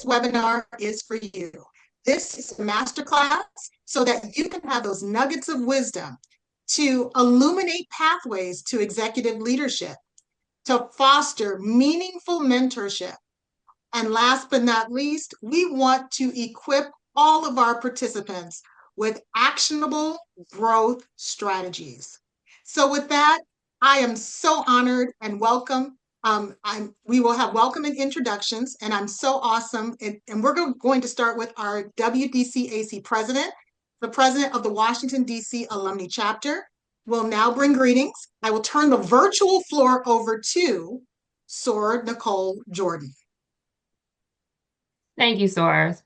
this webinar is for you. This is a masterclass so that you can have those nuggets of wisdom to illuminate pathways to executive leadership, to foster meaningful mentorship. And last but not least, we want to equip all of our participants with actionable growth strategies. So with that, I am so honored and welcome. We will have welcome and introductions, and I'm so awesome. And we're going to start with our WDCAC president, the president of the Washington, D.C. Alumni Chapter. Will now bring greetings. I will turn the virtual floor over to Sor Nicole Jordan. Thank you, Soros.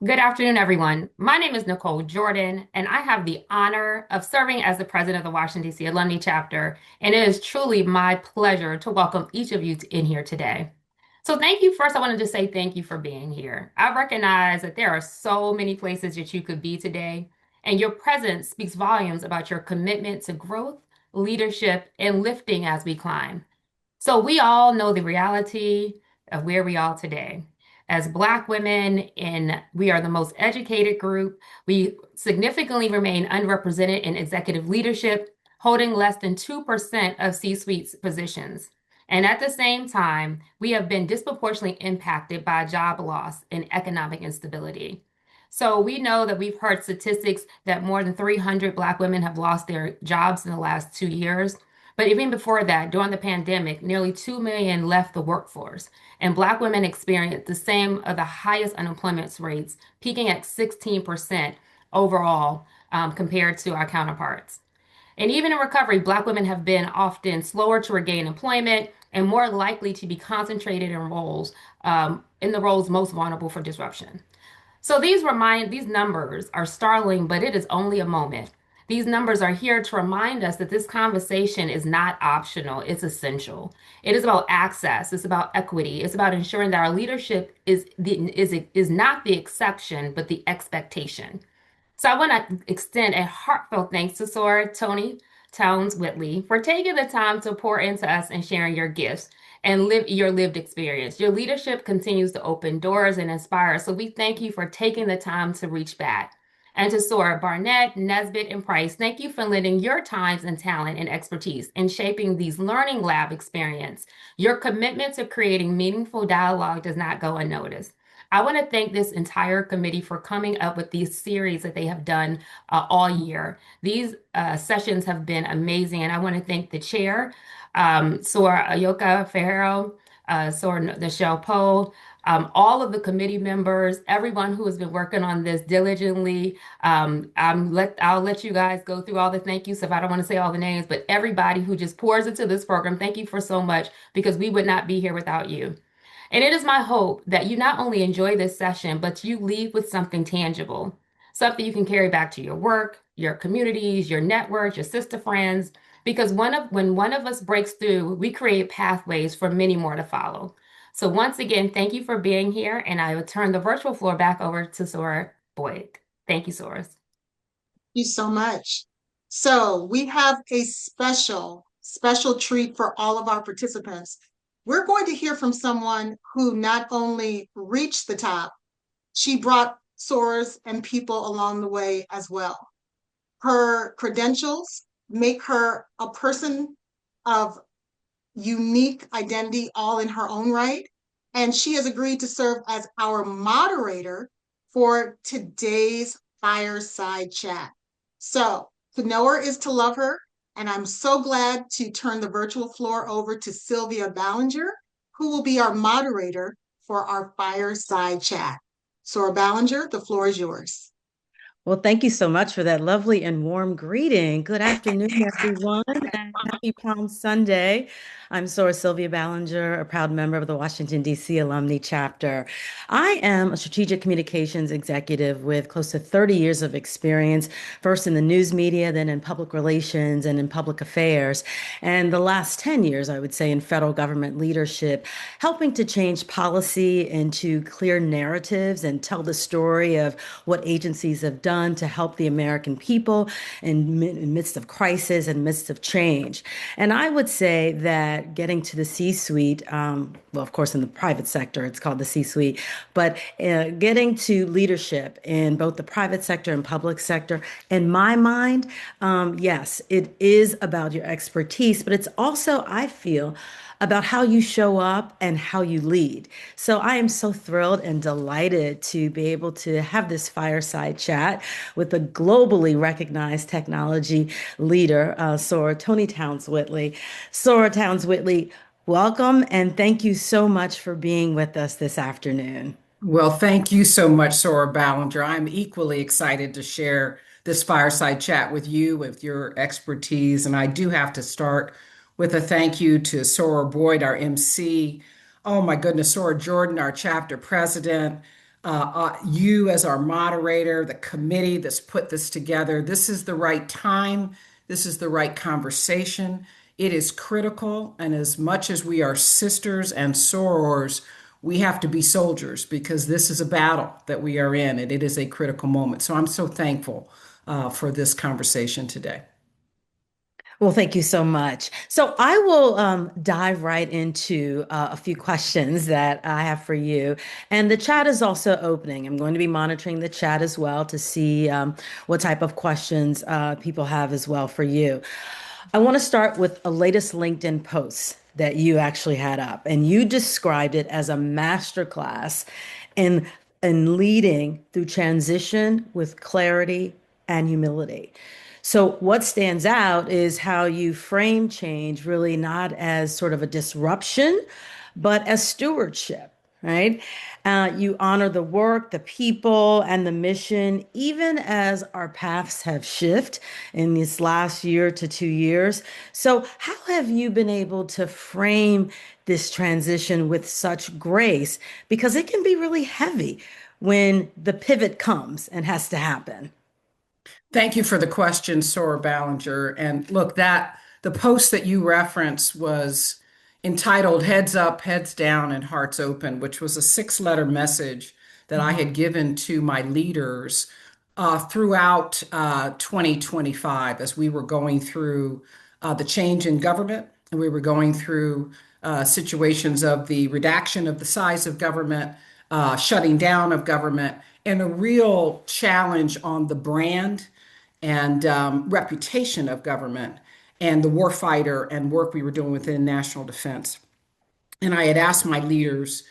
Good afternoon, everyone. My name is Nicole Jordan, and I have the honor of serving as the president of the Washington, D.C. Alumni Chapter, and it is truly my pleasure to welcome each of you in here today. So thank you. First, I wanted to say thank you for being here. I recognize that there are so many places that you could be today, and your presence speaks volumes about your commitment to growth, leadership, and lifting as we climb. So we all know the reality of where we are today. As Black women, and we are the most educated group, we significantly remain underrepresented in executive leadership, holding less than 2% of C-suite positions. And at the same time, we have been disproportionately impacted by job loss and economic instability. So we know that we've heard statistics that more than 300 Black women have lost their jobs in the last 2 years. But even before that, during the pandemic, nearly 2 million left the workforce, and Black women experienced the same of the highest unemployment rates, peaking at 16% overall compared to our counterparts. And even in recovery, Black women have been often slower to regain employment and more likely to be concentrated in the roles most vulnerable for disruption. So these numbers are startling, but it is only a moment. These numbers are here to remind us that this conversation is not optional, it's essential. It is about access, it's about equity, it's about ensuring that our leadership is not the exception, but the expectation. So I want to extend a heartfelt thanks to Sora Tony Towns Whitley for taking the time to pour into us and sharing your gifts and your lived experience. Your leadership continues to open doors and inspire. So we thank you for taking the time to reach back. And to Sora Barnett, Nesbitt, and Price, thank you for lending your times and talent and expertise in shaping these learning lab experience. Your commitment to creating meaningful dialogue does not go unnoticed. I want to thank this entire committee for coming up with these series that they have done all year. These sessions have been amazing, and I want to thank the chair, Sora Ayoka Ferrero, Sora Nichelle Poe, all of the committee members, everyone who has been working on this diligently. I'll let you guys go through all the thank yous if I don't want to say all the names, but everybody who just pours into this program, thank you for so much, because we would not be here without you. And it is my hope that you not only enjoy this session, but you leave with something tangible, something you can carry back to your work, your communities, your networks, your sister friends, because when one of us breaks through, we create pathways for many more to follow. So once again, thank you for being here, and I will turn the virtual floor back over to Sora Boyd. Thank you, Soros. Thank you so much. So we have a special treat for all of our participants. We're going to hear from someone who not only reached the top, she brought Soras and people along the way as well. Her credentials make her a person of unique identity all in her own right. And she has agreed to serve as our moderator for today's fireside chat. So to know her is to love her. And I'm so glad to turn the virtual floor over to Sylvia Ballinger, who will be our moderator for our fireside chat. Sora Ballinger, the floor is yours. Well, thank you so much for that lovely and warm greeting. Good afternoon, everyone, and happy Palm Sunday. I'm Sora Sylvia Ballinger, a proud member of the Washington, D.C. Alumni Chapter. I am a strategic communications executive with close to 30 years of experience, first in the news media, then in public relations and in public affairs, and the last 10 years, I would say, in federal government leadership, helping to change policy into clear narratives and tell the story of what agencies have done done to help the American people in midst of crisis and midst of change. And I would say that getting to the C-suite, well, of course, in the private sector, it's called the C-suite, but getting to leadership in both the private sector and public sector, in my mind, yes, it is about your expertise, but it's also, I feel, about how you show up and how you lead. So I am so thrilled and delighted to be able to have this fireside chat with a globally recognized technology leader, Sora Tony Towns Whitley. Sora Towns Whitley, welcome and thank you so much for being with us this afternoon. Well, thank you so much, Sora Ballinger. I'm equally excited to share this fireside chat with you, with your expertise. And I do have to start with a thank you to Sora Boyd, our MC. Oh my goodness, Sora Jordan, our chapter president. You as our moderator, the committee that's put this together. This is the right time. This is the right conversation. It is critical. And as much as we are sisters and sorors, we have to be soldiers because this is a battle that we are in and it is a critical moment. So I'm so thankful for this conversation today. Well, thank you so much. So I will dive right into a few questions that I have for you. And the chat is also opening. I'm going to be monitoring the chat as well to see what type of questions people have as well for you. I want to start with a latest LinkedIn post that you actually had up, and you described it as a masterclass in leading through transition with clarity and humility. So what stands out is how you frame change really not as sort of a disruption, but as stewardship, right? You honor the work, the people, and the mission, even as our paths have shifted in this last year to 2 years. So, how have you been able to frame this transition with such grace? Because it can be really heavy when the pivot comes and has to happen. Thank you for the question, Sora Ballinger. And look, that the post that you referenced was entitled Heads Up, Heads Down, and Hearts Open, which was a 6 letter message that I had given to my leaders throughout 2025 as we were going through the change in government and we were going through situations of the redaction of the size of government, shutting down of government, and a real challenge on the brand and reputation of government and the warfighter and work we were doing within national defense. And I had asked my leaders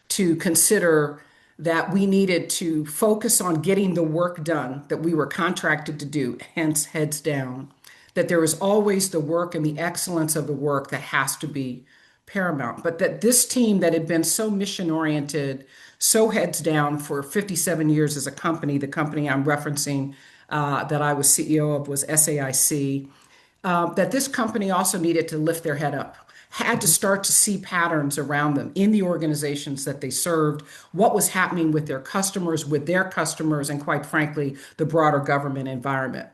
to consider that we needed to focus on getting the work done that we were contracted to do, hence heads down, that there is always the work and the excellence of the work that has to be paramount, but that this team that had been so mission oriented, so heads down for 57 years as a company, the company I'm referencing that I was CEO of was SAIC, that this company also needed to lift their head up, had to start to see patterns around them in the organizations that they served, what was happening with their customers, and quite frankly, the broader government environment.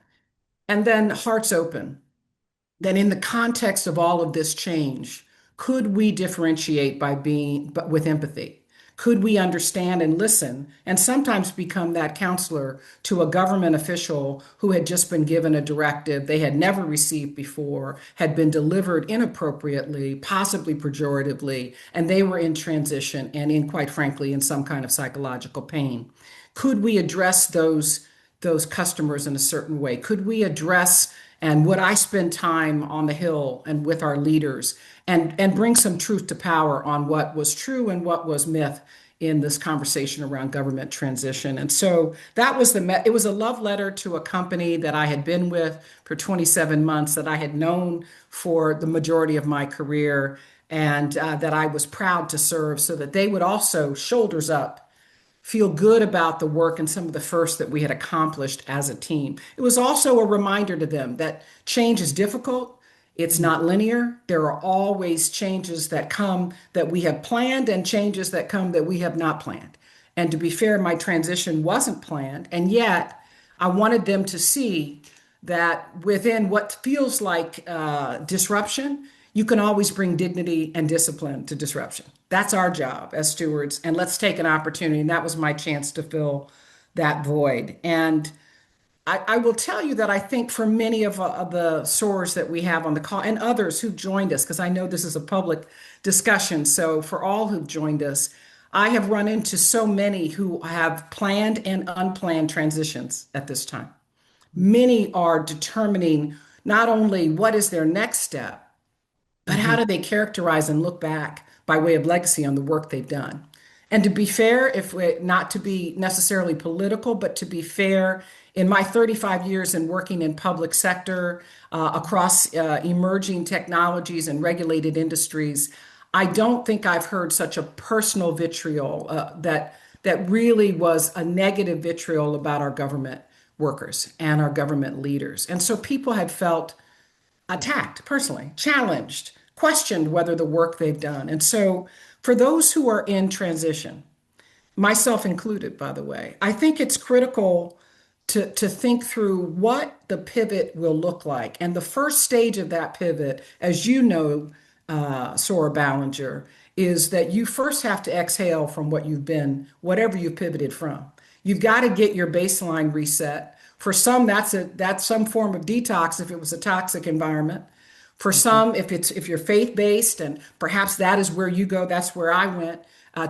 And then hearts open, that in the context of all of this change, could we differentiate by being but with empathy? Could we understand and listen and sometimes become that counselor to a government official who had just been given a directive they had never received before, had been delivered inappropriately, possibly pejoratively, and they were in transition and in, quite frankly, in some kind of psychological pain? Could we address those customers in a certain way? Could we address and would I spend time on the Hill and with our leaders and bring some truth to power on what was true and what was myth in this conversation around government transition? And so that was it was a love letter to a company that I had been with for 27 months, that I had known for the majority of my career, and that I was proud to serve, so that they would also, shoulders up, feel good about the work and some of the firsts that we had accomplished as a team. It was also a reminder to them that change is difficult. It's not linear. There are always changes that come that we have planned and changes that come that we have not planned. And to be fair, my transition wasn't planned. And yet I wanted them to see that within what feels like disruption, you can always bring dignity and discipline to disruption. That's our job as stewards. And let's take an opportunity. And that was my chance to fill that void. And I will tell you that I think for many of the soars that we have on the call and others who've joined us, because I know this is a public discussion. So for all who've joined us, I have run into so many who have planned and unplanned transitions at this time. Many are determining not only what is their next step, but how Mhm. do they characterize and look back by way of legacy on the work they've done? And to be fair, if we, not to be necessarily political, but to be fair, in my 35 years in working in public sector across emerging technologies and regulated industries, I don't think I've heard such a personal vitriol that really was a negative vitriol about our government workers and our government leaders. And so people had felt attacked personally, challenged, questioned whether the work they've done. And so, for those who are in transition, myself included, by the way, I think it's critical to think through what the pivot will look like. And the first stage of that pivot, as you know, Sora Ballinger, is that you first have to exhale from what you've been, whatever you've pivoted from. You've got to get your baseline reset. For some, that's some form of detox if it was a toxic environment. For some, if you're faith-based and perhaps that is where you go, that's where I went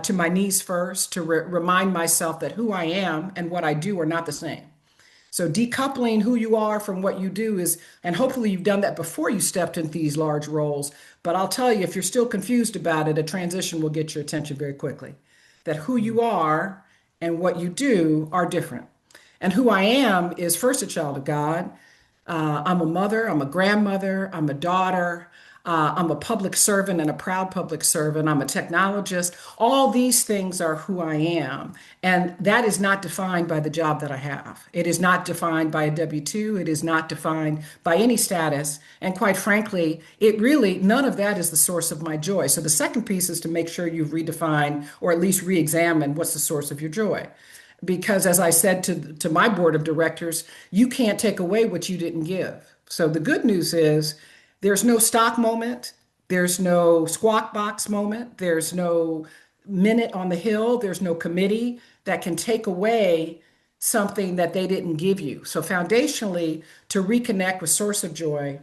to my knees first to remind myself that who I am and what I do are not the same. So decoupling who you are from what you do is, and hopefully you've done that before you stepped into these large roles. But I'll tell you, if you're still confused about it, a transition will get your attention very quickly. That who you are and what you do are different. And who I am is first a child of God. I'm a mother, I'm a grandmother, I'm a daughter, I'm a public servant and a proud public servant, I'm a technologist. All these things are who I am. And that is not defined by the job that I have. It is not defined by a W 2, it is not defined by any status. And quite frankly, it really, none of that is the source of my joy. So the second piece is to make sure you've redefined or at least re examined what's the source of your joy. Because as I said to my board of directors, you can't take away what you didn't give. So the good news is there's no stock moment, there's no squawk box moment, there's no minute on the hill, there's no committee that can take away something that they didn't give you. So foundationally, to reconnect with source of joy,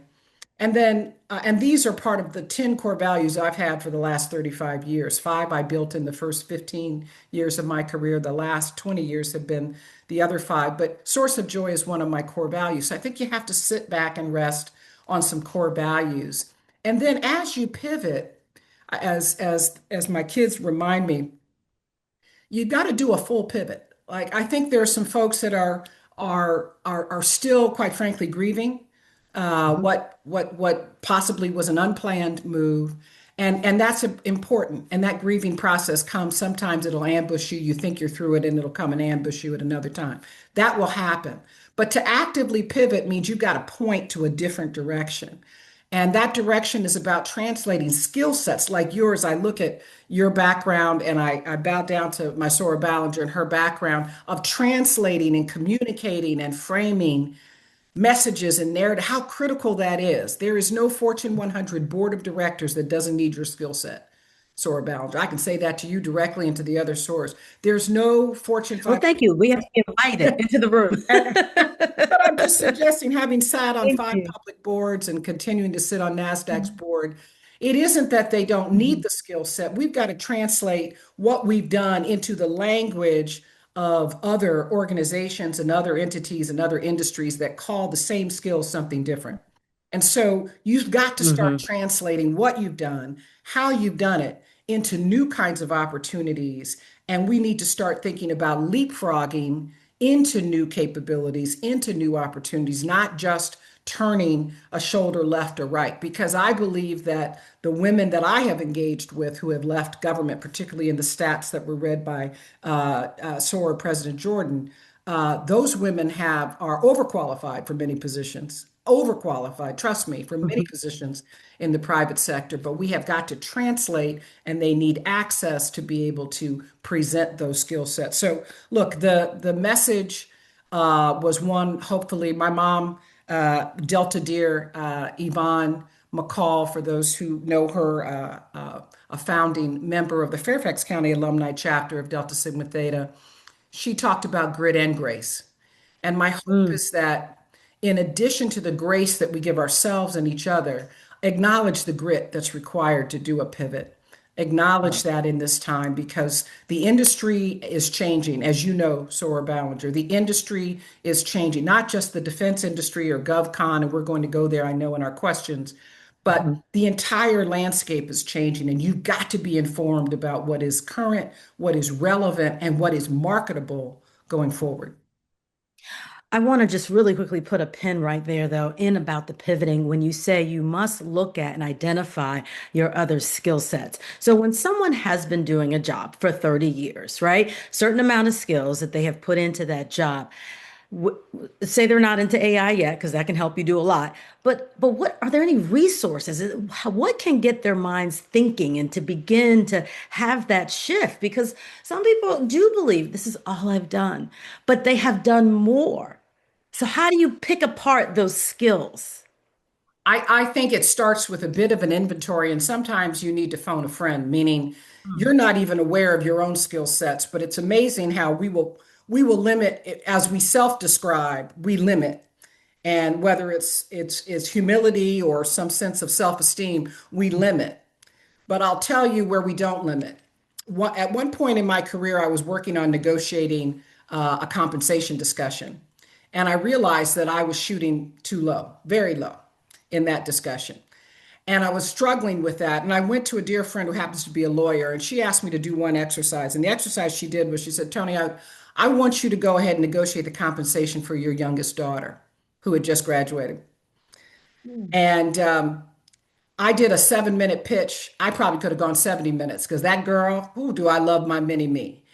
and then, and these are part of the 10 core values I've had for the last 35 years. Five I built in the first 15 years of my career. The last 20 years have been the other five. But source of joy is one of my core values. So I think you have to sit back and rest on some core values. And then as you pivot, as my kids remind me, you got to do a full pivot. Like I think there are some folks that are still, quite frankly, grieving Mhm. what possibly was an unplanned move, and that's important. And that grieving process comes. Sometimes it'll ambush you. You think you're through it, and it'll come and ambush you at another time. That will happen. But to actively pivot means you've got to point to a different direction. And that direction is about translating skill sets like yours. I look at your background and I bow down to my Sora Ballinger and her background of translating and communicating and framing messages and narrative, how critical that is. There is no Fortune 100 board of directors that doesn't need your skill set, Sora Ballinger. I can say that to you directly and to the other source. There's no Fortune Well, 500. thank you. We have to be invited into the room. But I'm just suggesting, having sat on Thank five you. public boards and continuing to sit on NASDAQ's board, it isn't that they don't need Mhm. the skill set. We've got to translate what we've done into the language of other organizations and other entities and other industries that call the same skills something different. And so you've got to start Mhm. translating what you've done, how you've done it into new kinds of opportunities. And we need to start thinking about leapfrogging into new capabilities, into new opportunities, not just turning a shoulder left or right. Because I believe that the women that I have engaged with who have left government, particularly in the stats that were read by SOAR President Jordan, those women are overqualified for many positions, overqualified, trust me, for many Mhm. positions in the private sector. But we have got to translate, and they need access to be able to present those skill sets. So, look, the message was one. Hopefully, my mom, Delta Deer, Yvonne McCall, for those who know her, a founding member of the Fairfax County Alumni chapter of Delta Sigma Theta, she talked about grit and grace. And my hope Mm, is that in addition to the grace that we give ourselves and each other, acknowledge the grit that's required to do a pivot. Acknowledge right. that in this time because the industry is changing. As you know, Sora Ballinger, the industry is changing, not just the defense industry or GovCon, and we're going to go there, I know, in our questions, but Mhm. the entire landscape is changing, and you've got to be informed about what is current, what is relevant, and what is marketable going forward. I want to just really quickly put a pin right there, though, in about the pivoting when you say you must look at and identify your other skill sets. So when someone has been doing a job for 30 years, right? Certain amount of skills that they have put into that job. Say they're not into AI yet, because that can help you do a lot. But what are there any resources? What can get their minds thinking and to begin to have that shift? Because some people do believe this is all I've done, but they have done more. So how do you pick apart those skills? I think it starts with a bit of an inventory, and sometimes you need to phone a friend, meaning Mm, you're not even aware of your own skill sets. But it's amazing how we will limit as we self-describe, we limit. And whether it's humility or some sense of self-esteem, we limit. But I'll tell you where we don't limit. At one point in my career, I was working on negotiating a compensation discussion. And I realized that I was shooting too low, very low in that discussion. And I was struggling with that. And I went to a dear friend who happens to be a lawyer, and she asked me to do one exercise. And the exercise she did was she said, Tony, I want you to go ahead and negotiate the compensation for your youngest daughter who had just graduated. mm. And I did a 7 minute pitch. I probably could have gone 70 minutes because that girl, who do I love my mini me?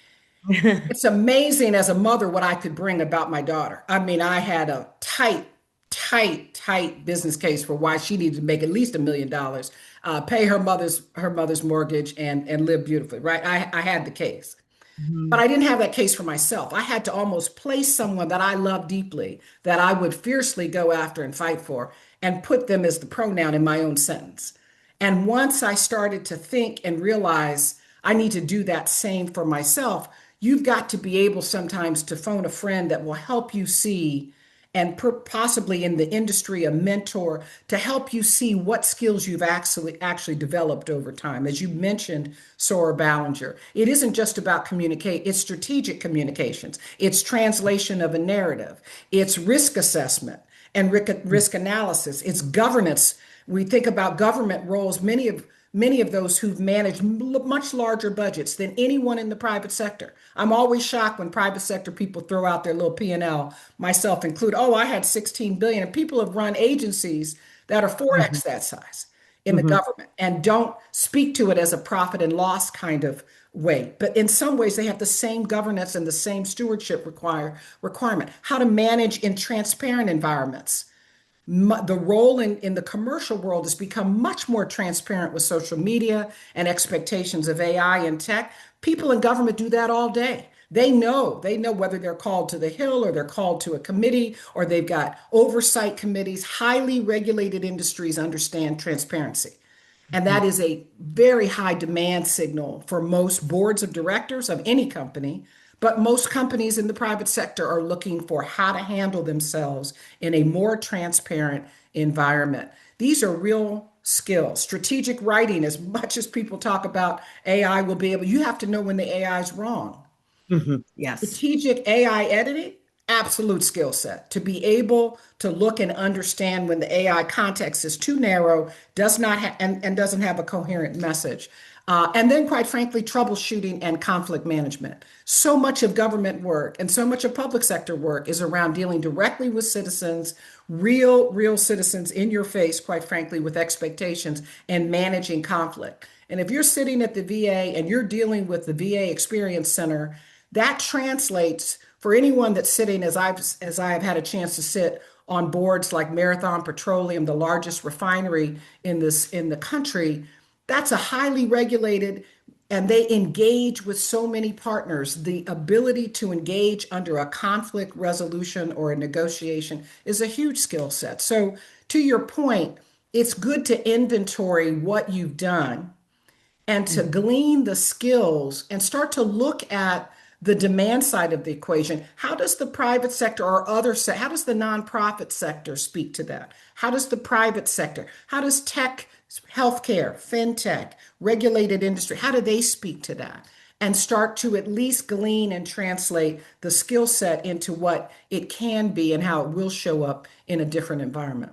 It's amazing as a mother what I could bring about my daughter. I mean, I had a tight business case for why she needed to make at least $1 million, pay her mother's mortgage, and live beautifully. Right? I had the case. But Mhm, I didn't have that case for myself. I had to almost place someone that I love deeply, that I would fiercely go after and fight for, and put them as the pronoun in my own sentence. And once I started to think and realize I need to do that same for myself, you've got to be able sometimes to phone a friend that will help you see, and possibly in the industry, a mentor to help you see what skills you've actually developed over time. As you mentioned, Sora Ballinger, it isn't just about communicate, it's strategic communications, it's translation of a narrative, it's risk assessment and risk analysis, it's governance. We think about government roles, many of those who've managed much larger budgets than anyone in the private sector. I'm always shocked when private sector people throw out their little P&L, myself included. Oh, I had 16 billion. And people have run agencies that are mhm, 4x that size in the mhm, government and don't speak to it as a profit and loss kind of way. But in some ways, they have the same governance and the same stewardship requirement. How to manage in transparent environments. The role in the commercial world has become much more transparent with social media and expectations of AI and tech. People in government do that all day. They know whether they're called to the Hill or they're called to a committee or they've got oversight committees. Highly regulated industries understand transparency. And mhm, that is a very high demand signal for most boards of directors of any company. But most companies in the private sector are looking for how to handle themselves in a more transparent environment. These are real skills. Strategic writing, as much as people talk about AI will be able, you have to know when the AI is wrong. mhm. Yes. Strategic AI editing, absolute skill set to be able to look and understand when the AI context is too narrow, does not have and doesn't have a coherent message. And then, quite frankly, troubleshooting and conflict management. So much of government work and so much of public sector work is around dealing directly with citizens, real citizens in your face, quite frankly, with expectations and managing conflict. And if you're sitting at the VA and you're dealing with the VA Experience Center, that translates for anyone that's sitting as I have had a chance to sit on boards like Marathon Petroleum, the largest refinery in the country. That's a highly regulated, and they engage with so many partners. The ability to engage under a conflict resolution or a negotiation is a huge skill set. So to your point, it's good to inventory what you've done and to Mhm, glean the skills and start to look at the demand side of the equation. How does the private sector or how does the nonprofit sector speak to that? How does the private sector, how does tech, healthcare, fintech, regulated industry, how do they speak to that? And start to at least glean and translate the skill set into what it can be and how it will show up in a different environment.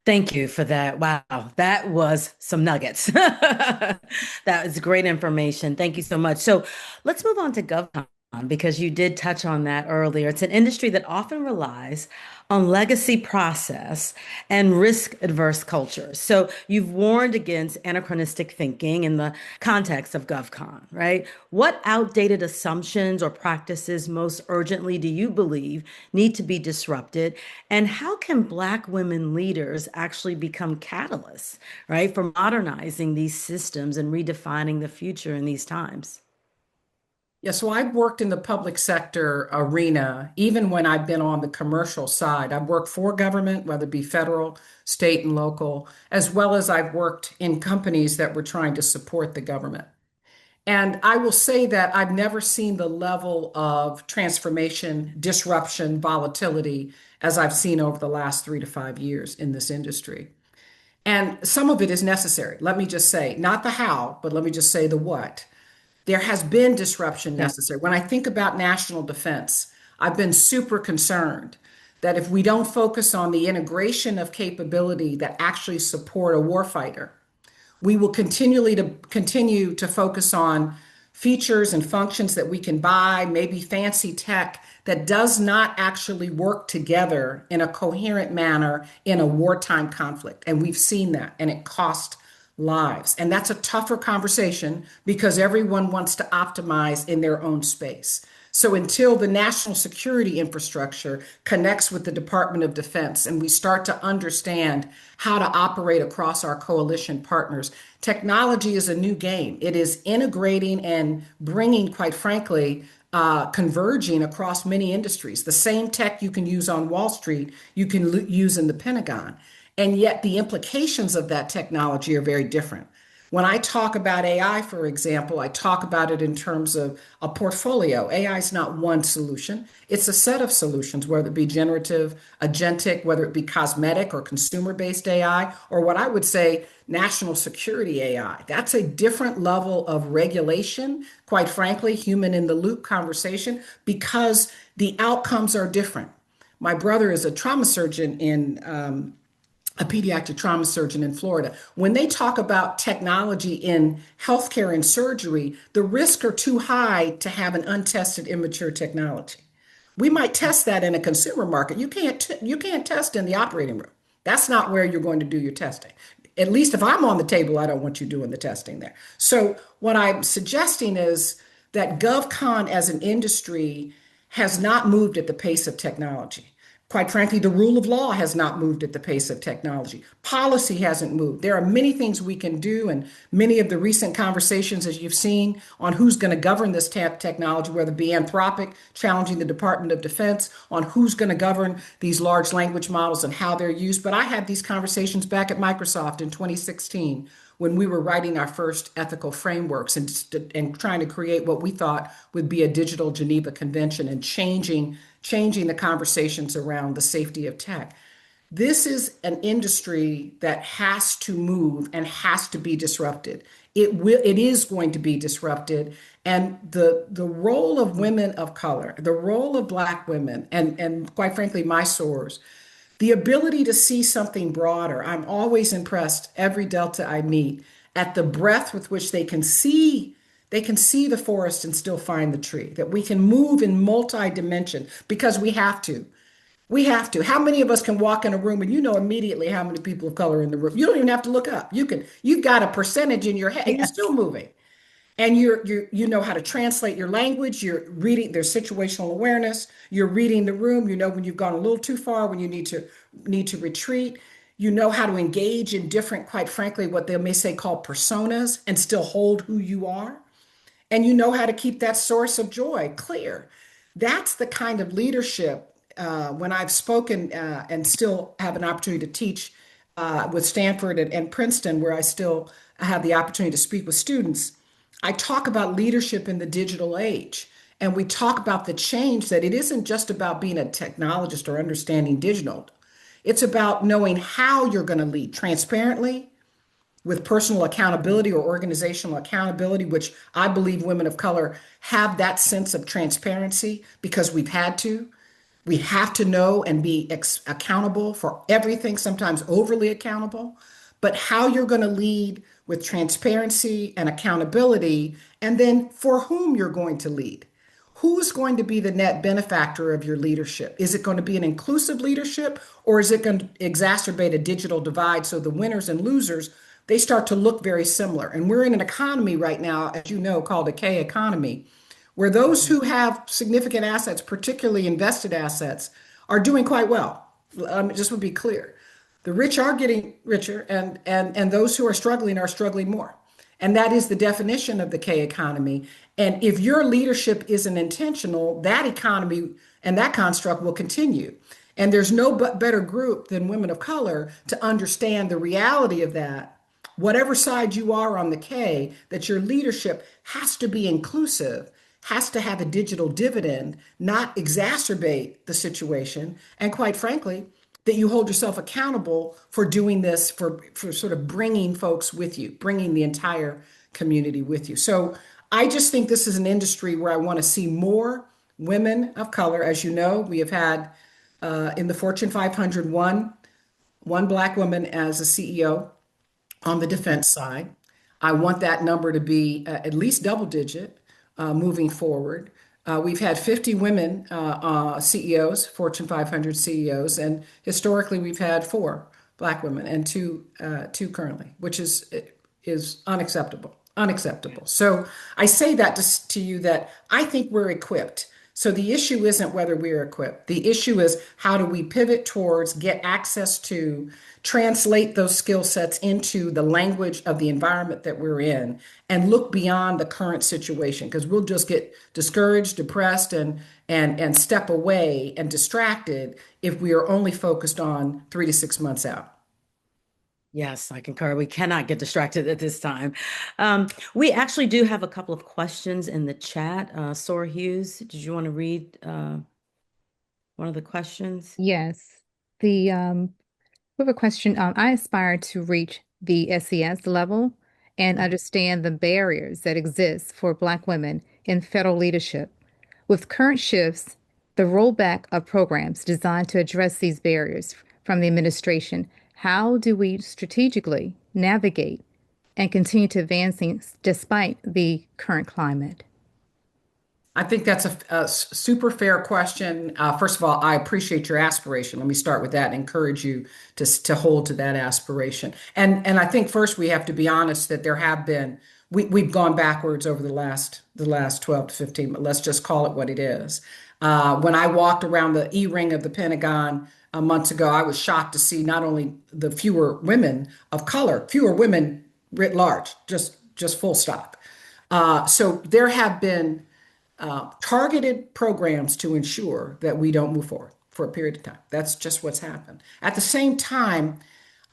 Thank you for that. Wow, that was some nuggets. That was great information. Thank you so much. So let's move on to GovCon because you did touch on that earlier. It's an industry that often relies on legacy process and risk adverse cultures. So you've warned against anachronistic thinking in the context of GovCon, right? What outdated assumptions or practices most urgently do you believe need to be disrupted? And how can Black women leaders actually become catalysts, right, for modernizing these systems and redefining the future in these times? Yeah, so I've worked in the public sector arena, even when I've been on the commercial side. I've worked for government, whether it be federal, state, and local, as well as I've worked in companies that were trying to support the government. And I will say that I've never seen the level of transformation, disruption, volatility as I've seen over the last 3 to 5 years in this industry. And some of it is necessary. Let me just say, not the how, but let me just say the what. There has been disruption Yeah. necessary. When I think about national defense, I've been super concerned that if we don't focus on the integration of capability that actually support a warfighter, we will continue to focus on features and functions that we can buy, maybe fancy tech that does not actually work together in a coherent manner in a wartime conflict. And we've seen that, and it cost lives. And that's a tougher conversation because everyone wants to optimize in their own space. So until the national security infrastructure connects with the Department of Defense and we start to understand how to operate across our coalition partners, technology is a new game. It is integrating and bringing, quite frankly, converging across many industries. The same tech you can use on Wall Street, you can use in the Pentagon. And yet the implications of that technology are very different. When I talk about AI, for example, I talk about it in terms of a portfolio. AI is not one solution. It's a set of solutions, whether it be generative, agentic, whether it be cosmetic or consumer-based AI, or what I would say national security AI. That's a different level of regulation, quite frankly, human in the loop conversation, because the outcomes are different. My brother is a trauma surgeon in a pediatric trauma surgeon in Florida. When they talk about technology in healthcare and surgery, the risks are too high to have an untested, immature technology. We might test that in a consumer market. You can't test in the operating room. That's not where you're going to do your testing. At least if I'm on the table, I don't want you doing the testing there. So what I'm suggesting is that GovCon as an industry has not moved at the pace of technology. Quite frankly, the rule of law has not moved at the pace of technology. Policy hasn't moved. There are many things we can do, and many of the recent conversations, as you've seen, on who's going to govern this technology, whether it be Anthropic challenging the Department of Defense, on who's going to govern these large language models and how they're used. But I had these conversations back at Microsoft in 2016 when we were writing our first ethical frameworks and trying to create what we thought would be a digital Geneva Convention and changing the conversations around the safety of tech. This is an industry that has to move and has to be disrupted. It is going to be disrupted. And the role of women of color, the role of Black women, and quite frankly, my sorors, the ability to see something broader. I'm always impressed every Delta I meet at the breadth with which they can see the forest and still find the tree, that we can move in multi-dimension because we have to. We have to. How many of us can walk in a room and you know immediately how many people of color are in the room? You don't even have to look up. You've got a percentage in your head and you're still moving. And you know how to translate your language, you're reading, there's situational awareness, you're reading the room, you know when you've gone a little too far, when you need to retreat. You know how to engage in different, quite frankly, what they may say called personas and still hold who you are. And you know how to keep that source of joy clear. That's the kind of leadership when I've spoken and still have an opportunity to teach with Stanford and Princeton, where I still have the opportunity to speak with students. I talk about leadership in the digital age. And we talk about the change that it isn't just about being a technologist or understanding digital. It's about knowing how you're going to lead transparently with personal accountability or organizational accountability, which I believe women of color have that sense of transparency because we've had to. We have to know and be accountable for everything, sometimes overly accountable, but how you're going to lead with transparency and accountability, and then for whom you're going to lead. Who's going to be the net benefactor of your leadership? Is it going to be an inclusive leadership, or is it going to exacerbate a digital divide so the winners and losers, they start to look very similar? And we're in an economy right now, as you know, called a K economy, where those who have significant assets, particularly invested assets, are doing quite well. Just to be clear, the rich are getting richer, and those who are struggling more. And that is the definition of the K economy. And if your leadership isn't intentional, that economy and that construct will continue. And there's no better group than women of color to understand the reality of that. Whatever side you are on the K, that your leadership has to be inclusive, has to have a digital dividend, not exacerbate the situation. And quite frankly, that you hold yourself accountable for doing this, for sort of bringing folks with you, bringing the entire community with you. So I just think this is an industry where I want to see more women of color. As you know, we have had in the Fortune 500 one Black woman as a CEO on the defense side. I want that number to be at least double digit moving forward. We've had 50 women CEOs, Fortune 500 CEOs, and historically we've had 4 Black women and two currently, which is unacceptable. Unacceptable. So I say that to you that I think we're equipped. So the issue isn't whether we're equipped. The issue is how do we pivot towards, get access to, translate those skill sets into the language of the environment that we're in, and look beyond the current situation, because we'll just get discouraged, depressed, and step away and distracted if we are only focused on 3 to 6 months out. Yes, I concur. We cannot get distracted at this time. We actually do have a couple of questions in the chat. Sora Hughes, did you want to read one of the questions? Yes. We have a question. I aspire to reach the SES level and understand the barriers that exist for Black women in federal leadership. With current shifts, the rollback of programs designed to address these barriers from the administration, how do we strategically navigate and continue to advancing despite the current climate? I think that's a super fair question. First of all, I appreciate your aspiration. Let me start with that and encourage you to hold to that aspiration. And I think first we have to be honest that there have been, we've gone backwards over the last 12 to 15, but let's just call it what it is. When I walked around the E-ring of the Pentagon months ago, I was shocked to see not only the fewer women of color, fewer women writ large, just full stop. So there have been targeted programs to ensure that we don't move forward for a period of time. That's just what's happened. At the same time,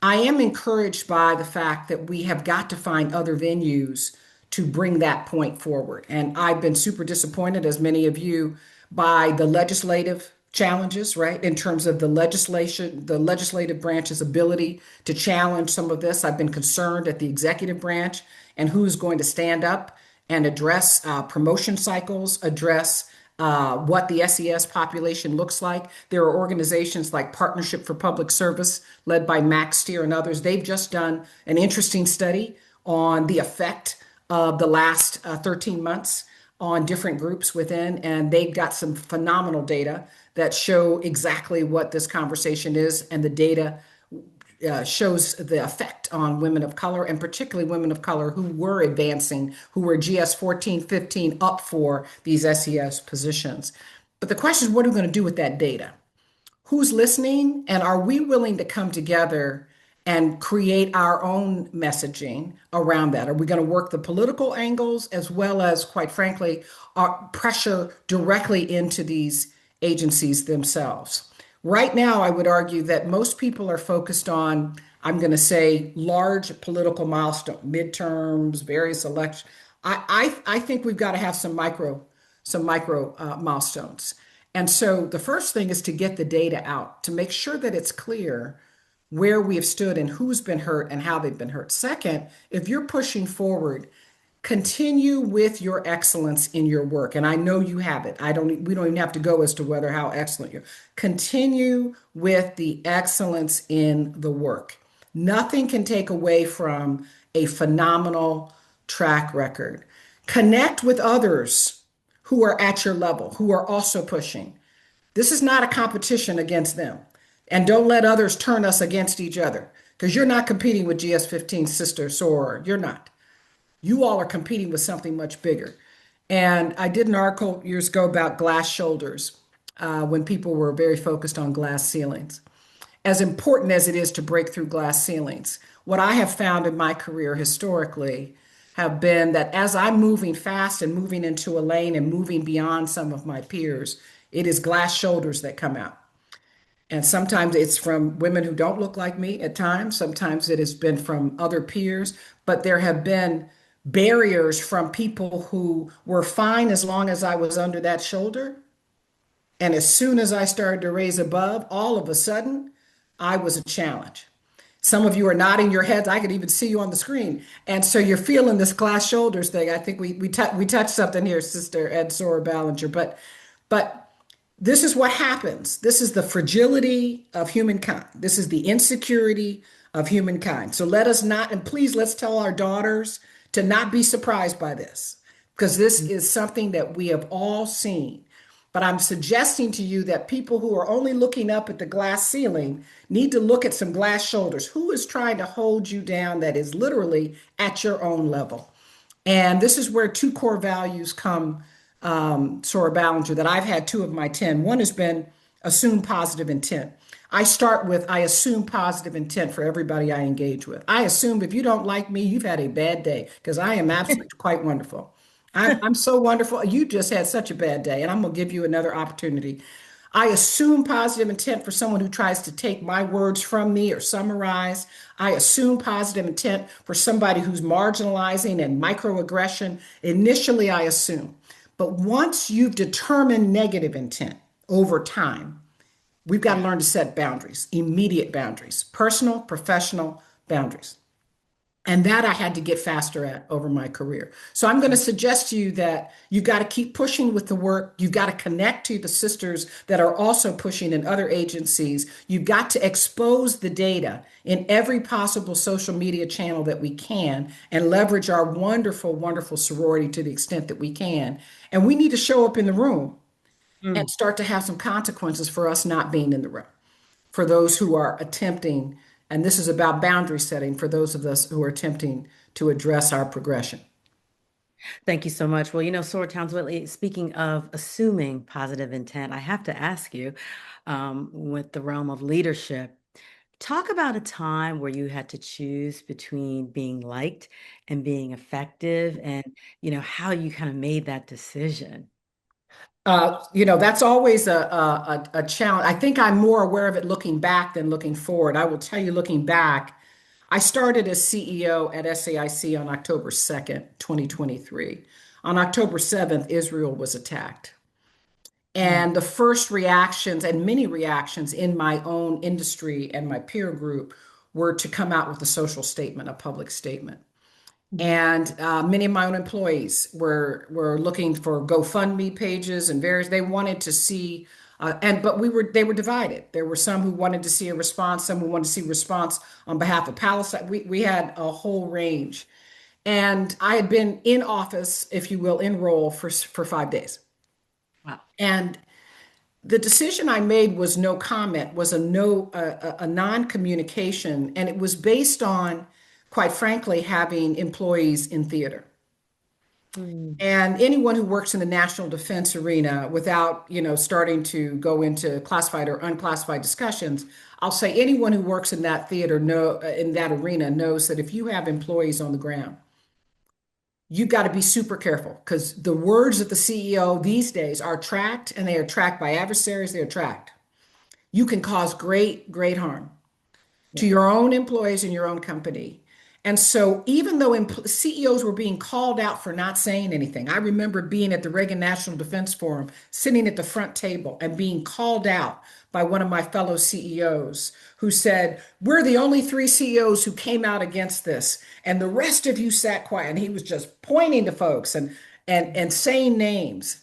I am encouraged by the fact that we have got to find other venues to bring that point forward. And I've been super disappointed, as many of you, by the legislative challenges, right? In terms of the legislation, the legislative branch's ability to challenge some of this. I've been concerned at the executive branch and who's going to stand up and address promotion cycles, address what the SES population looks like. There are organizations like Partnership for Public Service, led by Max Stier and others. They've just done an interesting study on the effect of the last 13 months on different groups within, and they've got some phenomenal data that show exactly what this conversation is, and the data shows the effect on women of color, and particularly women of color who were advancing, who were GS 14, 15 up for these SES positions. But the question is, what are we going to do with that data? Who's listening? And are we willing to come together and create our own messaging around that? Are we going to work the political angles as well as, quite frankly, pressure directly into these agencies themselves? Right now, I would argue that most people are focused on, I'm going to say, large political milestone, midterms, various elections. I think we've got to have some micro milestones. And so the first thing is to get the data out to make sure that it's clear where we have stood and who's been hurt and how they've been hurt. Second, if you're pushing forward, continue with your excellence in your work. And I know you have it. We don't even have to go as to whether how excellent you're. Continue with the excellence in the work. Nothing can take away from a phenomenal track record. Connect with others who are at your level, who are also pushing. This is not a competition against them. And don't let others turn us against each other because you're not competing with GS15 sister Sora. You're not. You all are competing with something much bigger. And I did an article years ago about glass shoulders when people were very focused on glass ceilings. As important as it is to break through glass ceilings, what I have found in my career historically have been that as I'm moving fast and moving into a lane and moving beyond some of my peers, it is glass shoulders that come out. And sometimes it's from women who don't look like me at times. Sometimes it has been from other peers, but there have been barriers from people who were fine as long as I was under that shoulder. And as soon as I started to raise above, all of a sudden, I was a challenge. Some of you are nodding your heads. I could even see you on the screen. And so you're feeling this glass shoulders thing. I think we touched something here, Sister Ed Sora Ballinger. But this is what happens. This is the fragility of humankind. This is the insecurity of humankind. So let us not, and please let's tell our daughters to not be surprised by this, because this is something that we have all seen. But I'm suggesting to you that people who are only looking up at the glass ceiling need to look at some glass shoulders. Who is trying to hold you down that is literally at your own level? And this is where two core values come, Sora Ballinger, that I've had two of my 10. One has been assume positive intent. I start with, I assume positive intent for everybody I engage with. I assume if you don't like me, you've had a bad day because I am absolutely quite wonderful. I'm so wonderful. You just had such a bad day, and I'm going to give you another opportunity. I assume positive intent for someone who tries to take my words from me or summarize. I assume positive intent for somebody who's marginalizing and microaggression. Initially, I assume. But once you've determined negative intent over time, we've got to learn to set boundaries, immediate boundaries, personal, professional boundaries. And that I had to get faster at over my career. So I'm going to suggest to you that you've got to keep pushing with the work. You've got to connect to the sisters that are also pushing in other agencies. You've got to expose the data in every possible social media channel that we can and leverage our wonderful, wonderful sorority to the extent that we can. And we need to show up in the room and start to have some consequences for us not being in the room, for those who are attempting, and this is about boundary setting for those of us who are attempting to address our progression. Thank you so much. Well, Sora Townsend, speaking of assuming positive intent, I have to ask you, with the realm of leadership, talk about a time where you had to choose between being liked and being effective and, how you kind of made that decision. That's always a challenge. I think I'm more aware of it looking back than looking forward. I will tell you, looking back, I started as CEO at SAIC on October 2nd, 2023. On October 7th, Israel was attacked. And the first reactions and many reactions in my own industry and my peer group were to come out with a social statement, a public statement. And many of my own employees were looking for GoFundMe pages and various. They wanted to see, but they were divided. There were some who wanted to see a response, some who wanted to see response on behalf of Palestine. We had a whole range, and I had been in office, if you will, in role for 5 days. Wow. And the decision I made was no comment, was a non-communication, and it was based on, quite frankly, having employees in theater. And anyone who works in the national defense arena, without, starting to go into classified or unclassified discussions, I'll say anyone who works in that theater in that arena knows that if you have employees on the ground, you've got to be super careful because the words of the CEO these days are tracked, and they are tracked by adversaries. They are tracked. You can cause great, great harm to your own employees in your own company. And so even though CEOs were being called out for not saying anything, I remember being at the Reagan National Defense Forum, sitting at the front table and being called out by one of my fellow CEOs who said, "We're the only three CEOs who came out against this, and the rest of you sat quiet." And he was just pointing to folks and saying names.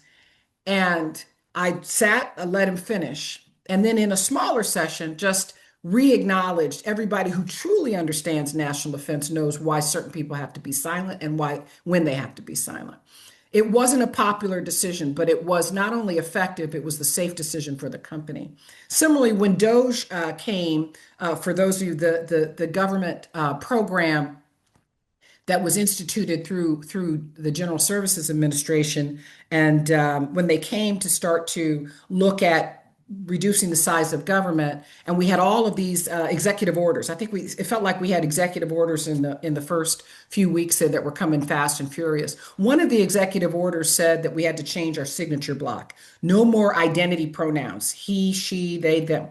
And I sat, I let him finish. And then in a smaller session, just re-acknowledged everybody who truly understands national defense knows why certain people have to be silent and why when they have to be silent. It wasn't a popular decision, but it was not only effective, it was the safe decision for the company. Similarly, when Doge came, for those of you, the government program that was instituted through the General Services Administration. And when they came to start to look at reducing the size of government, and we had all of these executive orders. I think it felt like we had executive orders in the first few weeks that were coming fast and furious. One of the executive orders said that we had to change our signature block. No more identity pronouns, he, she, they, them.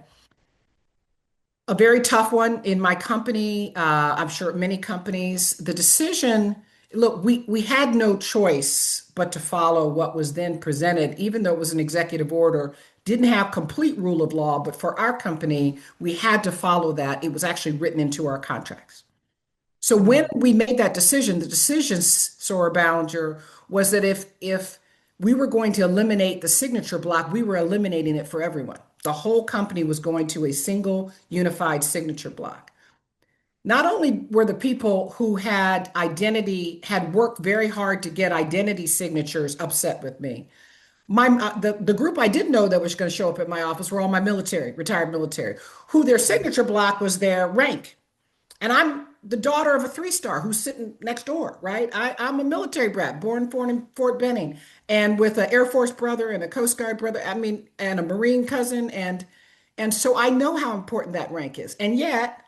A very tough one in my company. I'm sure many companies. The decision, look, we had no choice but to follow what was then presented, even though it was an executive order, didn't have complete rule of law, but for our company, we had to follow that. It was actually written into our contracts. So when we made that decision, the decision, Sora Ballinger, was that if we were going to eliminate the signature block, we were eliminating it for everyone. The whole company was going to a single unified signature block. Not only were the people who had worked very hard to get identity signatures upset with me. The group I didn't know that was going to show up at my office were all my retired military, who their signature block was their rank. And I'm the daughter of a 3-star who's sitting next door, right? I'm a military brat, born in Fort Benning, and with an Air Force brother and a Coast Guard brother, and a Marine cousin. And so I know how important that rank is. And yet,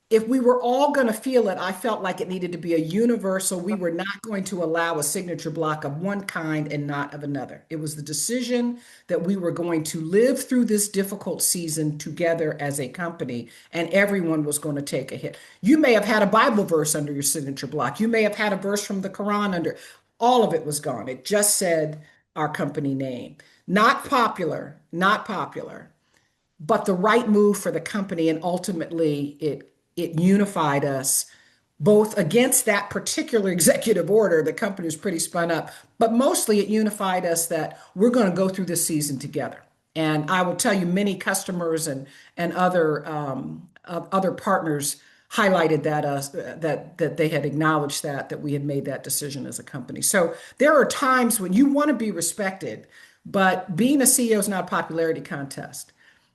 if we were all going to feel it, I felt like it needed to be a universal. We were not going to allow a signature block of one kind and not of another. It was the decision that we were going to live through this difficult season together as a company, and everyone was going to take a hit. You may have had a Bible verse under your signature block. You may have had a verse from the Quran under. All of it was gone. It just said our company name. Not popular, but the right move for the company, and ultimately it unified us both against that particular executive order. The company was pretty spun up, but mostly it unified us that we're going to go through this season together. And I will tell you, many customers and other partners highlighted that they had acknowledged that we had made that decision as a company. So there are times when you want to be respected, but being a CEO is not a popularity contest.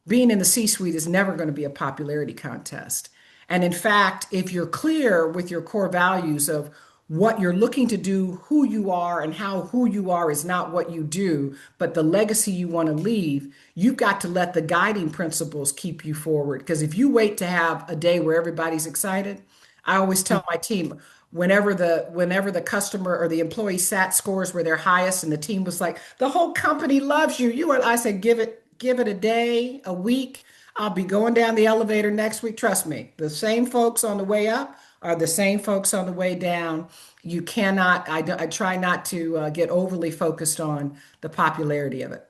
Being in the C-suite is never going to be a popularity contest. And in fact, if you're clear with your core values of what you're looking to do, who you are, and how who you are is not what you do, but the legacy you want to leave, you've got to let the guiding principles keep you forward. Because if you wait to have a day where everybody's excited, I always tell my team, whenever the customer or the employee sat scores were their highest and the team was like, the whole company loves you. I said, give it a day, a week. I'll be going down the elevator next week. Trust me, the same folks on the way up are the same folks on the way down. You cannot, I try not to get overly focused on the popularity of it.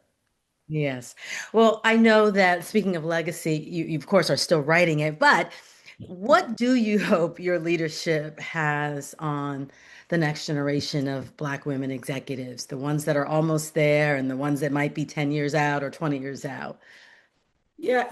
Yes. Well, I know that speaking of legacy, you of course are still writing it, but what do you hope your leadership has on the next generation of Black women executives, the ones that are almost there and the ones that might be 10 years out or 20 years out? Yeah,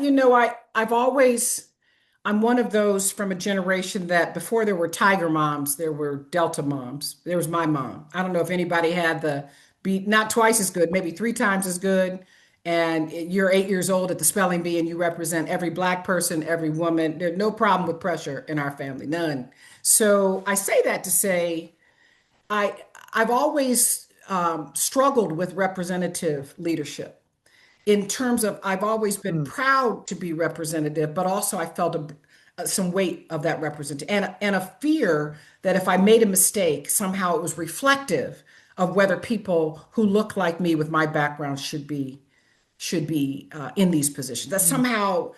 I'm one of those from a generation that before there were Tiger moms, there were Delta moms. There was my mom. I don't know if anybody had the beat, not twice as good, maybe 3 times as good. And you're 8 years old at the spelling bee and you represent every Black person, every woman. There's no problem with pressure in our family, none. So I say that to say I I've always struggled with representative leadership in terms of I've always been Mm, proud to be representative, but also I felt some weight of that representation and a fear that if I made a mistake, somehow it was reflective of whether people who look like me with my background should be in these positions. That mm, somehow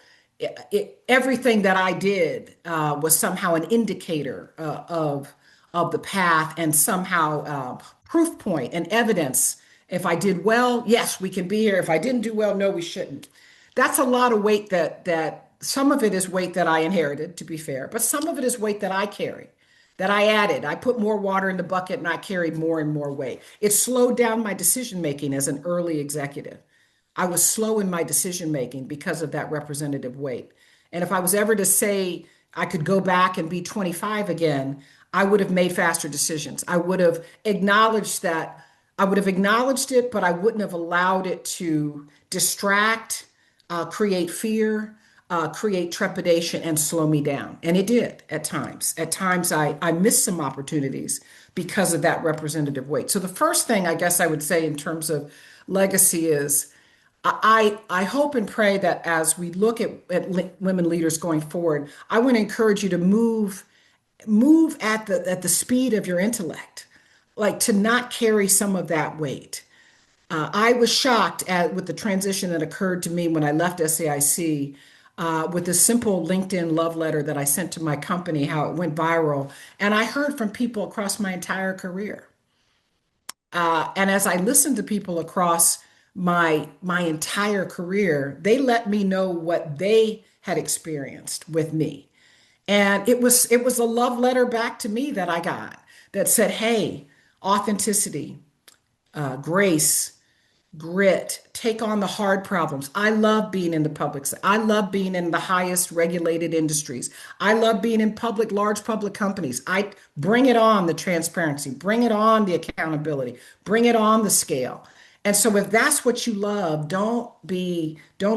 everything that I did was somehow an indicator of the path and somehow proof point and evidence. If I did well, yes, we can be here. If I didn't do well, no, we shouldn't. That's a lot of weight that some of it is weight that I inherited, to be fair, but some of it is weight that I carry, that I added. I put more water in the bucket and I carried more and more weight. It slowed down my decision making as an early executive. I was slow in my decision making because of that representative weight. And if I was ever to say I could go back and be 25 again, I would have made faster decisions. I would have acknowledged that. I would have acknowledged it, but I wouldn't have allowed it to distract, create fear, create trepidation, and slow me down. And it did at times. At times, I missed some opportunities because of that representative weight. So the first thing I guess I would say in terms of legacy is I hope and pray that as we look at women leaders going forward, I want to encourage you to move at the speed of your intellect, like to not carry some of that weight. I was shocked with the transition that occurred to me when I left SAIC. With a simple LinkedIn love letter that I sent to my company, how it went viral. And I heard from people across my entire career. And as I listened to people across my entire career, they let me know what they had experienced with me. And it was a love letter back to me that I got that said, "Hey, authenticity, grace, grit, take on the hard problems. I love being in the public. I love being in the highest regulated industries. I love being in large public companies. I bring it on the transparency, bring it on the accountability, bring it on the scale." And so if that's what you love, don't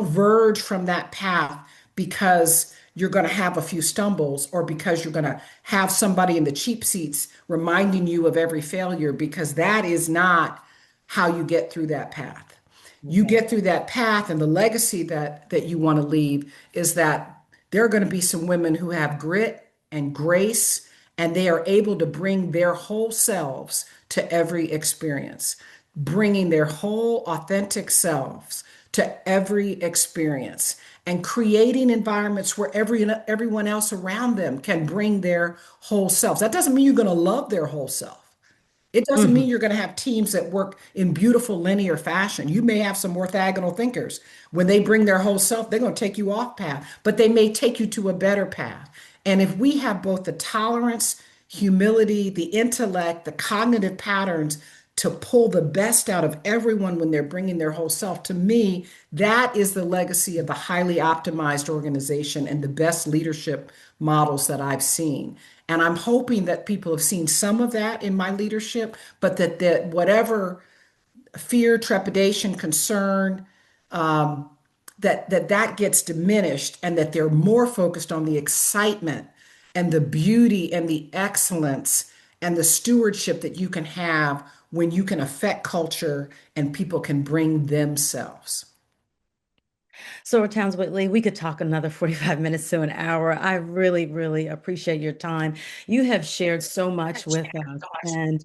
verge from that path because you're going to have a few stumbles or because you're going to have somebody in the cheap seats reminding you of every failure, because that is not how you get through that path. You Okay. get through that path, and the legacy that you want to leave is that there are going to be some women who have grit and grace, and they are able to bring their whole selves to every experience, bringing their whole authentic selves to every experience, and creating environments where everyone else around them can bring their whole selves. That doesn't mean you're going to love their whole self. It doesn't mean Mhm. you're going to have teams that work in beautiful linear fashion. You may have some orthogonal thinkers. When they bring their whole self, they're going to take you off path, but they may take you to a better path. And if we have both the tolerance, humility, the intellect, the cognitive patterns to pull the best out of everyone when they're bringing their whole self, to me, that is the legacy of a highly optimized organization and the best leadership models that I've seen. And I'm hoping that people have seen some of that in my leadership, but that whatever fear, trepidation, concern, that gets diminished, and that they're more focused on the excitement and the beauty and the excellence and the stewardship that you can have when you can affect culture and people can bring themselves. So, Towns Whitley, we could talk another 45 minutes to an hour. I really, really appreciate your time. You have shared so much with us, and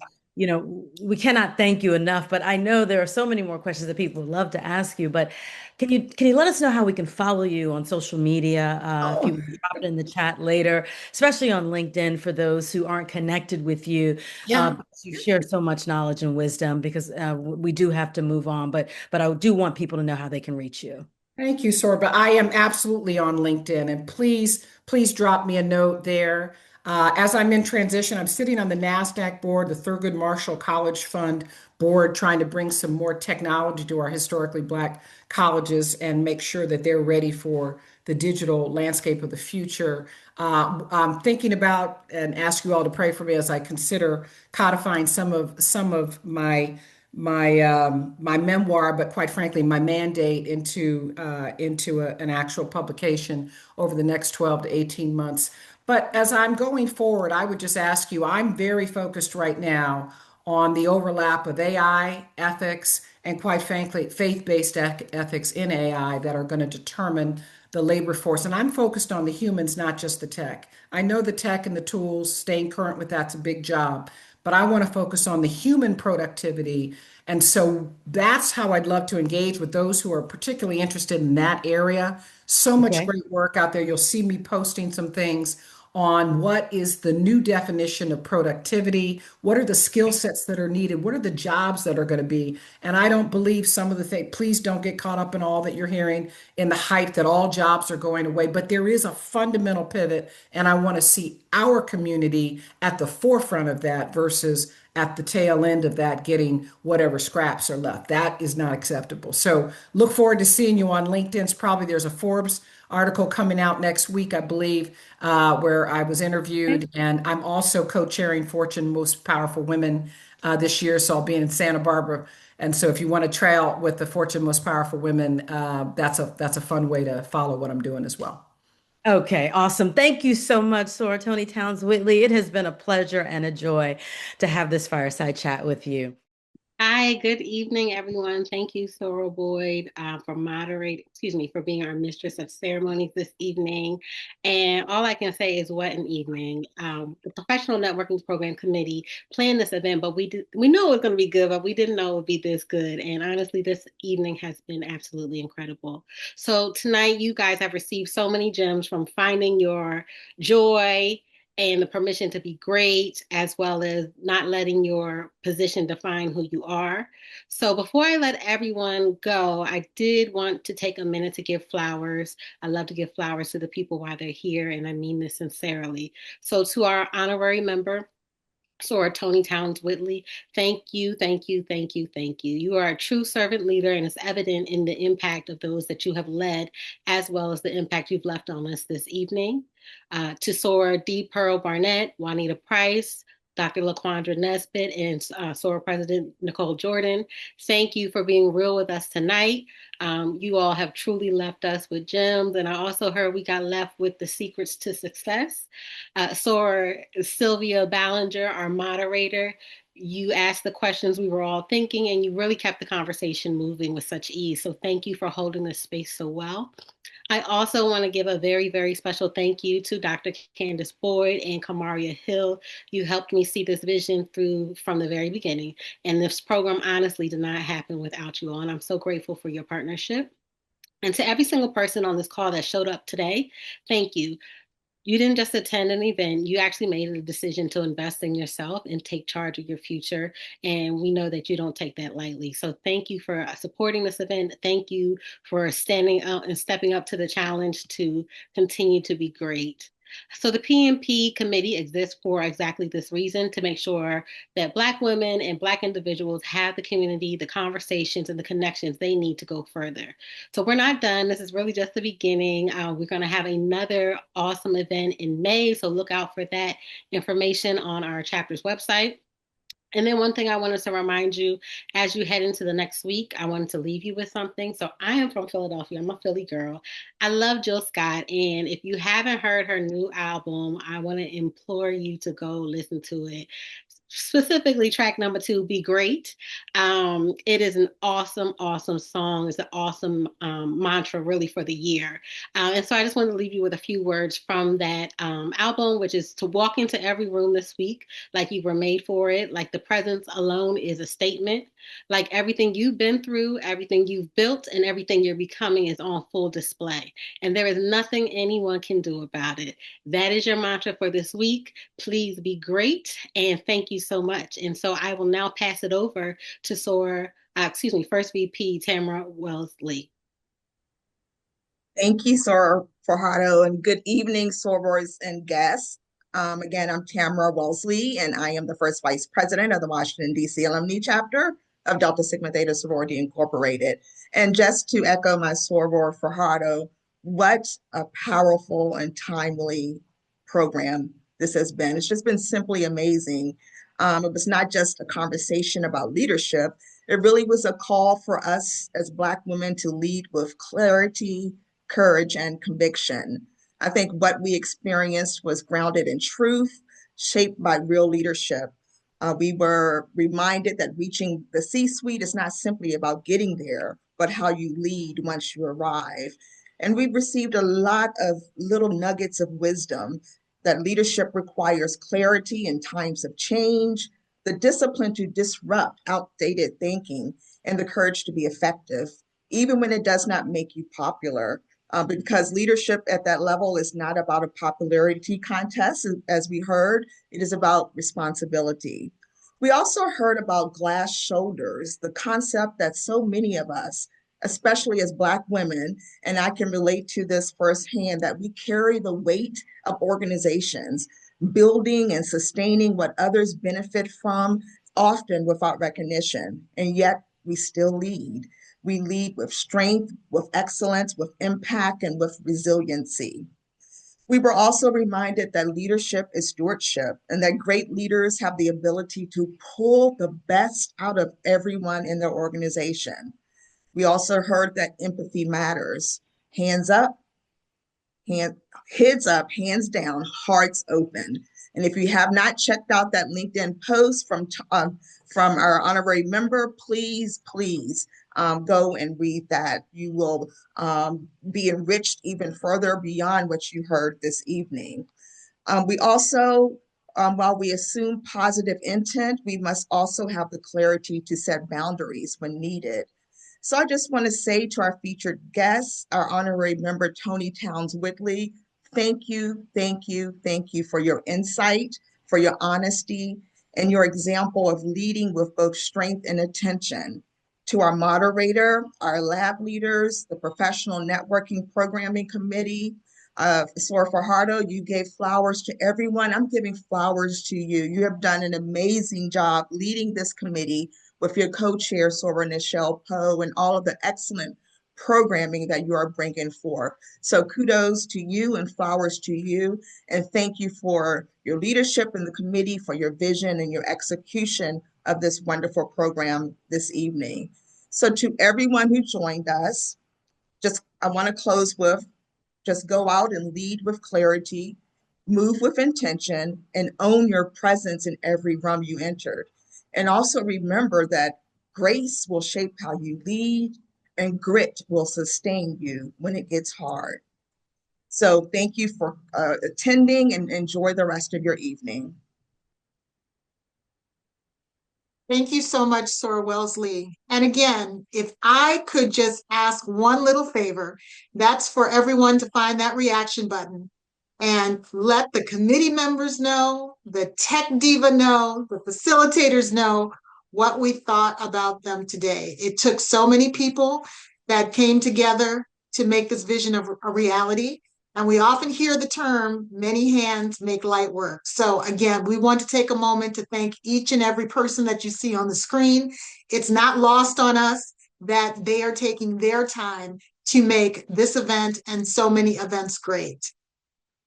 we cannot thank you enough. But I know there are so many more questions that people would love to ask you. But can you let us know how we can follow you on social media? If you Oh, would drop it in the chat later, especially on LinkedIn for those who aren't connected with you, yeah. because you share so much knowledge and wisdom. Because we do have to move on, but I do want people to know how they can reach you. Thank you, Sorba. I am absolutely on LinkedIn, and please drop me a note there. As I'm in transition, I'm sitting on the NASDAQ board, the Thurgood Marshall College Fund board, trying to bring some more technology to our historically Black colleges and make sure that they're ready for the digital landscape of the future. I'm thinking about and ask you all to pray for me as I consider codifying some of my memoir, but quite frankly, my mandate into an actual publication over the next 12 to 18 months. But as I'm going forward, I would just ask you, I'm very focused right now on the overlap of AI ethics and, quite frankly, faith-based ethics in AI that are going to determine the labor force. And I'm focused on the humans, not just the tech. I know the tech and the tools, staying current with that's a big job. but I want to focus on the human productivity. And so that's how I'd love to engage with those who are particularly interested in that area. So much Okay. great work out there. You'll see me posting some things on what is the new definition of productivity, what are the skill sets that are needed, what are the jobs that are going to be. And I don't believe some of the things, please don't get caught up in all that you're hearing in the hype that all jobs are going away, but there is a fundamental pivot, and I want to see our community at the forefront of that versus at the tail end of that getting whatever scraps are left. That is not acceptable. So look forward to seeing you on LinkedIn. Probably there's a Forbes article coming out next week, I believe, where I was interviewed. And I'm also co-chairing Fortune Most Powerful Women this year. So I'll be in Santa Barbara. And so if you want to trail with the Fortune Most Powerful Women, that's a fun way to follow what I'm doing as well. Okay, awesome. Thank you so much, Sora Tony Towns Whitley. It has been a pleasure and a joy to have this fireside chat with you. Hi, good evening, everyone. Thank you, Sora Boyd, for being our mistress of ceremonies this evening. And all I can say is what an evening. The Professional Networking Program Committee planned this event, but we know it was going to be good, but we didn't know it would be this good. And honestly, this evening has been absolutely incredible. So tonight, you guys have received so many gems, from finding your joy and the permission to be great, as well as not letting your position define who you are. So before I let everyone go, I did want to take a minute to give flowers. I love to give flowers to the people while they're here, and I mean this sincerely. So to our honorary member, Sora Tony Towns Whitley, thank you, thank you, thank you, thank you. You are a true servant leader, and it's evident in the impact of those that you have led, as well as the impact you've left on us this evening. To Sora D. Pearl Barnett, Juanita Price, Dr. LaQuandra Nesbitt, and Sora President Nicole Jordan, thank you for being real with us tonight. You all have truly left us with gems, and I also heard we got left with the secrets to success. So Sylvia Ballinger, our moderator, you asked the questions we were all thinking, and you really kept the conversation moving with such ease. So thank you for holding this space so well. I also want to give a very, very special thank you to Dr. Candace Boyd and Kamaria Hill. You helped me see this vision through from the very beginning. And this program honestly did not happen without you all. And I'm so grateful for your partnership. And to every single person on this call that showed up today, thank you. You didn't just attend an event, you actually made a decision to invest in yourself and take charge of your future. And we know that you don't take that lightly. So thank you for supporting this event. Thank you for standing out and stepping up to the challenge to continue to be great. So the PNP committee exists for exactly this reason, to make sure that Black women and Black individuals have the community, the conversations, and the connections they need to go further. So we're not done. This is really just the beginning. We're going to have another awesome event in May, so look out for that information on our chapter's website. And then one thing I wanted to remind you, as you head into the next week, I wanted to leave you with something. So I am from Philadelphia. I'm a Philly girl. I love Jill Scott. And if you haven't heard her new album, I want to implore you to go listen to it. Specifically track number 2, Be Great. It is an awesome, awesome song. It's an awesome mantra really for the year. And so I just want to leave you with a few words from that album, which is to walk into every room this week like you were made for it, like the presence alone is a statement, like everything you've been through, everything you've built, and everything you're becoming is on full display. And there is nothing anyone can do about it. That is your mantra for this week. Please be great. And thank you so much. And so I will now pass it over to First VP Tamara Wellesley. Thank you, Sora Fajardo, and good evening, sorors and guests. Again, I'm Tamara Wellesley, and I am the first vice president of the Washington, D.C. Alumnae chapter of Delta Sigma Theta Sorority Incorporated. And just to echo my soror Fajardo, what a powerful and timely program this has been. It's just been simply amazing. It was not just a conversation about leadership. It really was a call for us as Black women to lead with clarity, courage, and conviction. I think what we experienced was grounded in truth, shaped by real leadership. We were reminded that reaching the C-suite is not simply about getting there, but how you lead once you arrive. And we received a lot of little nuggets of wisdom that leadership requires clarity in times of change, the discipline to disrupt outdated thinking, and the courage to be effective, even when it does not make you popular. Because leadership at that level is not about a popularity contest, as we heard, it is about responsibility. We also heard about glass shoulders, the concept that so many of us, especially as Black women, and I can relate to this firsthand, that we carry the weight of organizations, building and sustaining what others benefit from, often without recognition, and yet we still lead. We lead with strength, with excellence, with impact, and with resiliency. We were also reminded that leadership is stewardship and that great leaders have the ability to pull the best out of everyone in their organization. We also heard that empathy matters. Hands up, heads up, hands down, hearts open. And if you have not checked out that LinkedIn post from our honorary member, please go and read that. You will be enriched even further beyond what you heard this evening. We also, while we assume positive intent, we must also have the clarity to set boundaries when needed. So I just want to say to our featured guests, our honorary member, Tony Towns Whitley, thank you, thank you, thank you for your insight, for your honesty, and your example of leading with both strength and attention. To our moderator, our lab leaders, the Professional Networking Programming Committee, Sora Fajardo, you gave flowers to everyone. I'm giving flowers to you. You have done an amazing job leading this committee with your co-chair, Sora Nichelle Poe, and all of the excellent programming that you are bringing forth. So kudos to you and flowers to you. And thank you for your leadership in the committee, for your vision and your execution of this wonderful program this evening. So to everyone who joined us, I want to close with, just go out and lead with clarity, move with intention, and own your presence in every room you entered. And also remember that grace will shape how you lead and grit will sustain you when it gets hard. So thank you for attending and enjoy the rest of your evening. Thank you so much, Sora Wellesley. And again, if I could just ask one little favor, that's for everyone to find that reaction button and let the committee members know, the tech diva know, the facilitators know what we thought about them today. It took so many people that came together to make this vision of a reality. And we often hear the term, many hands make light work. So again, we want to take a moment to thank each and every person that you see on the screen. It's not lost on us that they are taking their time to make this event and so many events great.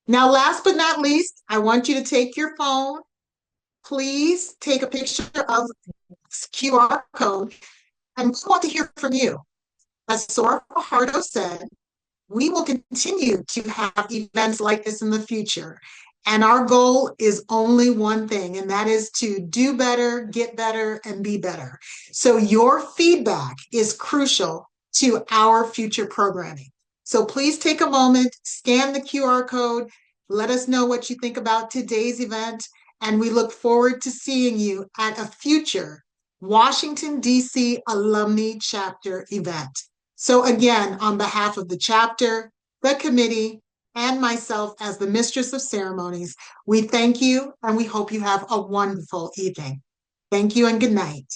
Now, last but not least, I want you to take your phone. Please take a picture of this QR code, and we want to hear from you. As Sora Fajardo said, we will continue to have events like this in the future. And our goal is only one thing, and that is to do better, get better, and be better. So your feedback is crucial to our future programming. So please take a moment, scan the QR code, let us know what you think about today's event, and we look forward to seeing you at a future Washington, D.C. Alumni Chapter event. So again, on behalf of the chapter, the committee, and myself as the Mistress of Ceremonies, we thank you and we hope you have a wonderful evening. Thank you and good night.